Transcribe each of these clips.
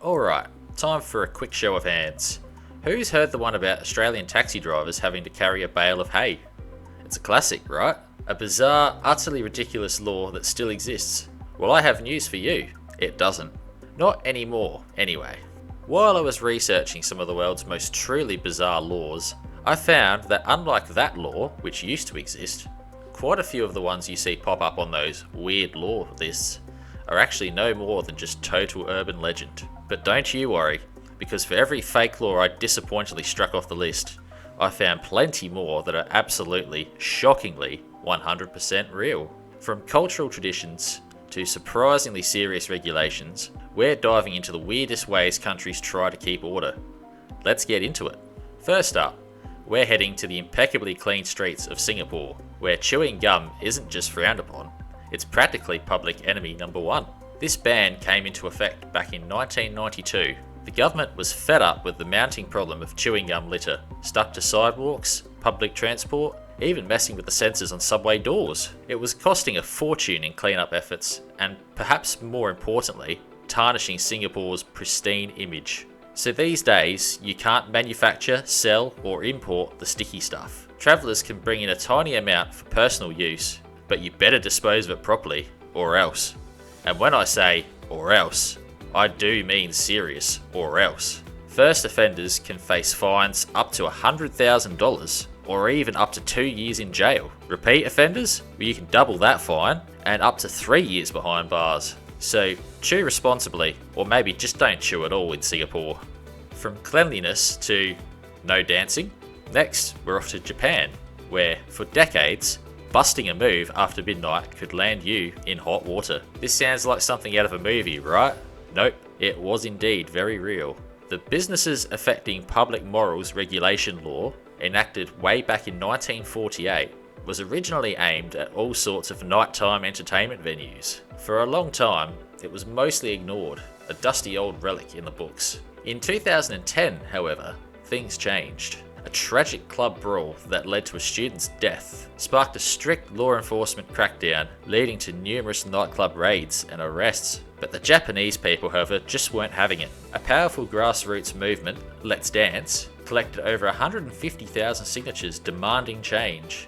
Alright, time for a quick show of hands. Who's heard the one about Australian taxi drivers having to carry a bale of hay? It's a classic, right? A bizarre, utterly ridiculous law that still exists. Well, I have news for you. It doesn't. Not anymore, anyway. While I was researching some of the world's most truly bizarre laws, I found that unlike that law, which used to exist, quite a few of the ones you see pop up on those weird law lists are actually no more than just total urban legend. But don't you worry, because for every fake law I disappointingly struck off the list, I found plenty more that are absolutely, shockingly, 100% real. From cultural traditions to surprisingly serious regulations, we're diving into the weirdest ways countries try to keep order. Let's get into it. First up, we're heading to the impeccably clean streets of Singapore, where chewing gum isn't just frowned upon, it's practically public enemy number one. This ban came into effect back in 1992. The government was fed up with the mounting problem of chewing gum litter, stuck to sidewalks, public transport, even messing with the sensors on subway doors. It was costing a fortune in cleanup efforts, and perhaps more importantly, tarnishing Singapore's pristine image. So these days, you can't manufacture, sell, or import the sticky stuff. Travellers can bring in a tiny amount for personal use, but you better dispose of it properly, or else. And when I say, or else, I do mean serious, or else. First offenders can face fines up to $100,000, or even up to 2 years in jail. Repeat offenders? Well, you can double that fine, and up to 3 years behind bars. So chew responsibly, or maybe just don't chew at all in Singapore. From cleanliness to no dancing. Next, we're off to Japan, where for decades, busting a move after midnight could land you in hot water. This sounds like something out of a movie, right? Nope, it was indeed very real. The Businesses Affecting Public Morals Regulation Law, enacted way back in 1948, was originally aimed at all sorts of nighttime entertainment venues. For a long time, it was mostly ignored, a dusty old relic in the books. In 2010, however, things changed. A tragic club brawl that led to a student's death sparked a strict law enforcement crackdown, leading to numerous nightclub raids and arrests. But the Japanese people, however, just weren't having it. A powerful grassroots movement, Let's Dance, collected over 150,000 signatures demanding change.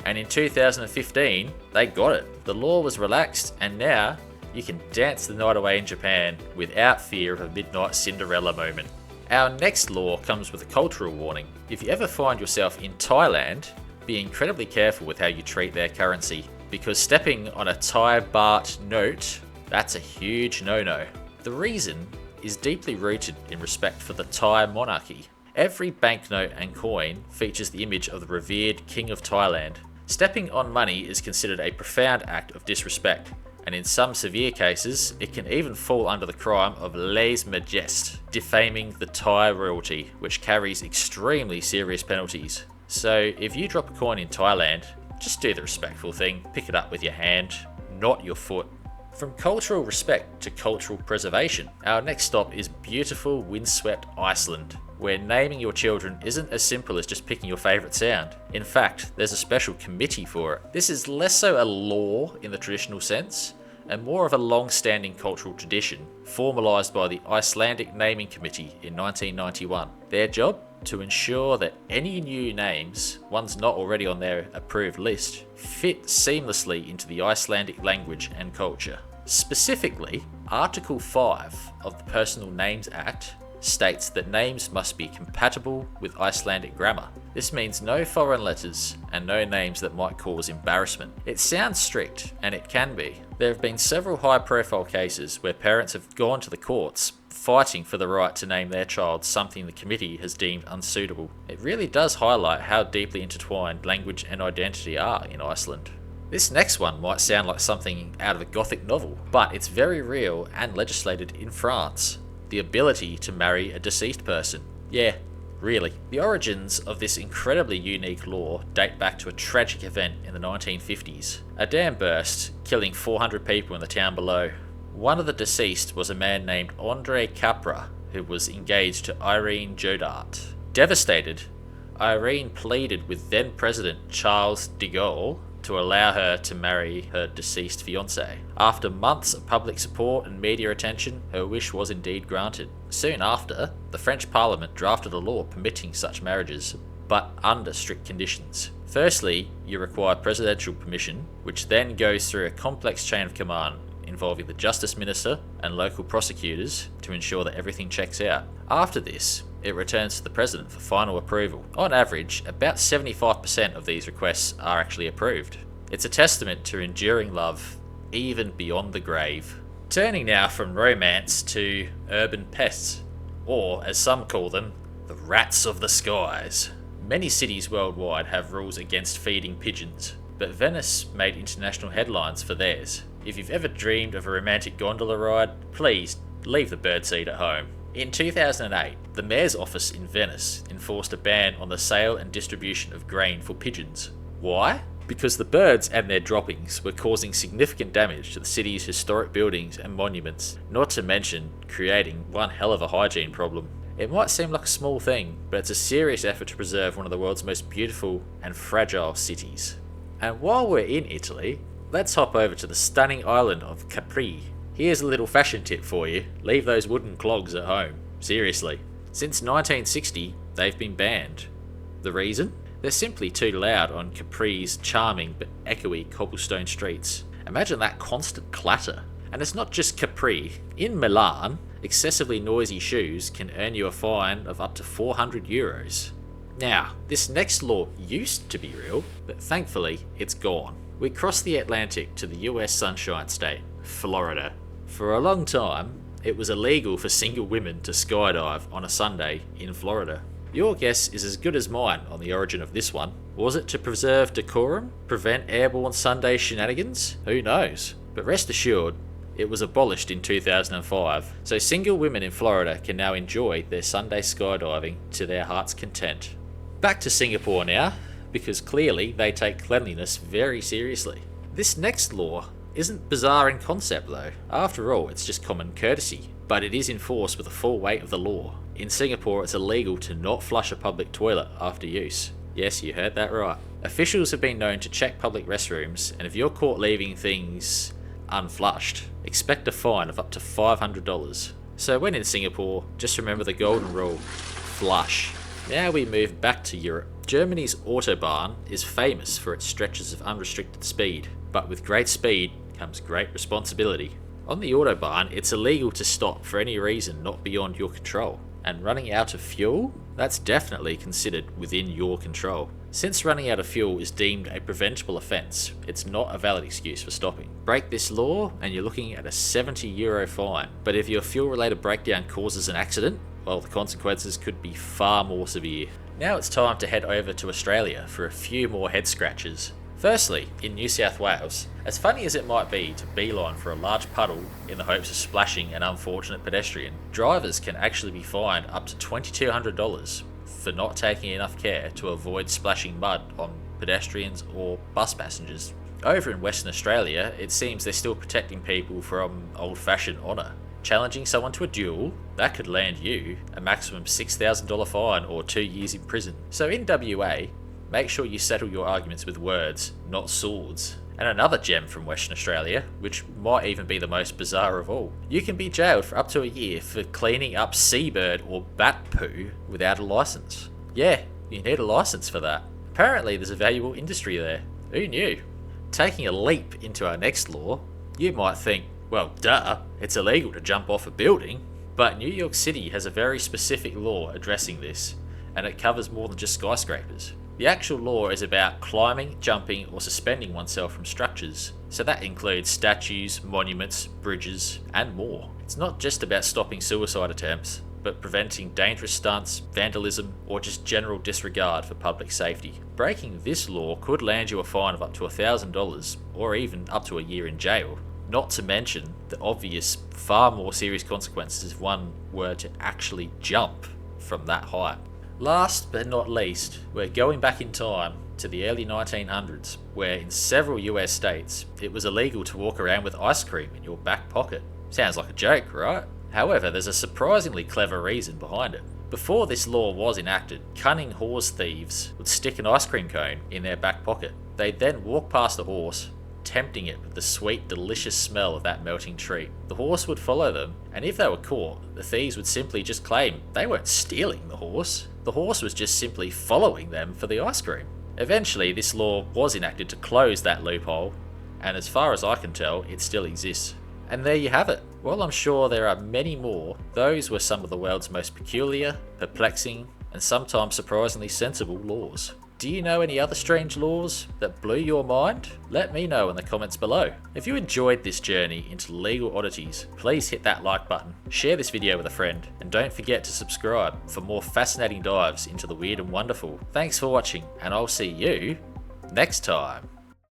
And in 2015, they got it. The law was relaxed, and now you can dance the night away in Japan without fear of a midnight Cinderella moment. Our next law comes with a cultural warning. If you ever find yourself in Thailand, be incredibly careful with how you treat their currency, because stepping on a Thai baht note, that's a huge no-no. The reason is deeply rooted in respect for the Thai monarchy. Every banknote and coin features the image of the revered King of Thailand. Stepping on money is considered a profound act of disrespect, and in some severe cases, it can even fall under the crime of lèse-majesté, defaming the Thai royalty, which carries extremely serious penalties. So if you drop a coin in Thailand, just do the respectful thing, pick it up with your hand, not your foot. From cultural respect to cultural preservation, our next stop is beautiful, windswept Iceland, where naming your children isn't as simple as just picking your favourite sound. In fact, there's a special committee for it. This is less so a law in the traditional sense, and more of a long-standing cultural tradition, formalised by the Icelandic Naming Committee in 1991. Their job? To ensure that any new names, ones not already on their approved list, fit seamlessly into the Icelandic language and culture. Specifically, Article 5 of the Personal Names Act states that names must be compatible with Icelandic grammar. This means no foreign letters and no names that might cause embarrassment. It sounds strict, and it can be. There have been several high-profile cases where parents have gone to the courts fighting for the right to name their child something the committee has deemed unsuitable. It really does highlight how deeply intertwined language and identity are in Iceland. This next one might sound like something out of a Gothic novel, but it's very real and legislated in France. The ability to marry a deceased person. Yeah, really. The origins of this incredibly unique law date back to a tragic event in the 1950s. A dam burst, killing 400 people in the town below. One of the deceased was a man named André Capra, who was engaged to Irene Jodart. Devastated, Irene pleaded with then-President Charles de Gaulle to allow her to marry her deceased fiancé. After months of public support and media attention, her wish was indeed granted. Soon after, the French Parliament drafted a law permitting such marriages, but under strict conditions. Firstly, you require presidential permission, which then goes through a complex chain of command involving the Justice Minister and local prosecutors to ensure that everything checks out. After this, it returns to the President for final approval. On average, about 75% of these requests are actually approved. It's a testament to enduring love, even beyond the grave. Turning now from romance to urban pests, or as some call them, the rats of the skies. Many cities worldwide have rules against feeding pigeons, but Venice made international headlines for theirs. If you've ever dreamed of a romantic gondola ride, please leave the birdseed at home. In 2008, the mayor's office in Venice enforced a ban on the sale and distribution of grain for pigeons. Why? Because the birds and their droppings were causing significant damage to the city's historic buildings and monuments, not to mention creating one hell of a hygiene problem. It might seem like a small thing, but it's a serious effort to preserve one of the world's most beautiful and fragile cities. And while we're in Italy, let's hop over to the stunning island of Capri. Here's a little fashion tip for you: leave those wooden clogs at home. Seriously. Since 1960, they've been banned. The reason? They're simply too loud on Capri's charming but echoey cobblestone streets. Imagine that constant clatter. And it's not just Capri. In Milan, excessively noisy shoes can earn you a fine of up to €400. Now, this next law used to be real, but thankfully it's gone. We cross the Atlantic to the US Sunshine State, Florida. For a long time, it was illegal for single women to skydive on a Sunday in Florida. Your guess is as good as mine on the origin of this one. Was it to preserve decorum? Prevent airborne Sunday shenanigans? Who knows? But rest assured, it was abolished in 2005, so single women in Florida can now enjoy their Sunday skydiving to their heart's content. Back to Singapore now, because clearly they take cleanliness very seriously. This next law isn't bizarre in concept though. After all, it's just common courtesy, but it is enforced with the full weight of the law. In Singapore, it's illegal to not flush a public toilet after use. Yes, you heard that right. Officials have been known to check public restrooms, and if you're caught leaving things unflushed, expect a fine of up to $500. So when in Singapore, just remember the golden rule: flush. Now we move back to Europe. Germany's Autobahn is famous for its stretches of unrestricted speed, but with great speed comes great responsibility. On the Autobahn, it's illegal to stop for any reason not beyond your control. And running out of fuel? That's definitely considered within your control. Since running out of fuel is deemed a preventable offence, it's not a valid excuse for stopping. Break this law and you're looking at a €70 fine. But if your fuel-related breakdown causes an accident, well, the consequences could be far more severe. Now it's time to head over to Australia for a few more head scratches. Firstly, in New South Wales, as funny as it might be to beeline for a large puddle in the hopes of splashing an unfortunate pedestrian, drivers can actually be fined up to $2,200 for not taking enough care to avoid splashing mud on pedestrians or bus passengers. Over in Western Australia, it seems they're still protecting people from old-fashioned honour. Challenging someone to a duel, that could land you a maximum $6,000 fine or 2 years in prison. So in WA, make sure you settle your arguments with words, not swords. And another gem from Western Australia, which might even be the most bizarre of all. You can be jailed for up to a year for cleaning up seabird or bat poo without a licence. Yeah, you need a licence for that. Apparently there's a valuable industry there. Who knew? Taking a leap into our next law, you might think, well, duh, it's illegal to jump off a building. But New York City has a very specific law addressing this, and it covers more than just skyscrapers. The actual law is about climbing, jumping, or suspending oneself from structures, so that includes statues, monuments, bridges, and more. It's not just about stopping suicide attempts, but preventing dangerous stunts, vandalism, or just general disregard for public safety. Breaking this law could land you a fine of up to $1,000, or even up to a year in jail. Not to mention the obvious, far more serious consequences if one were to actually jump from that height. Last but not least, we're going back in time to the early 1900s, where in several US states, it was illegal to walk around with ice cream in your back pocket. Sounds like a joke, right? However, there's a surprisingly clever reason behind it. Before this law was enacted, cunning horse thieves would stick an ice cream cone in their back pocket. They'd then walk past the horse, tempting it with the sweet, delicious smell of that melting treat. The horse would follow them, and if they were caught, the thieves would simply just claim they weren't stealing the horse was just simply following them for the ice cream. Eventually, this law was enacted to close that loophole, and as far as I can tell, it still exists. And there you have it. While I'm sure there are many more, those were some of the world's most peculiar, perplexing, and sometimes surprisingly sensible laws. Do you know any other strange laws that blew your mind? Let me know in the comments below. If you enjoyed this journey into legal oddities, please hit that like button, share this video with a friend, and don't forget to subscribe for more fascinating dives into the weird and wonderful. Thanks for watching, and I'll see you next time.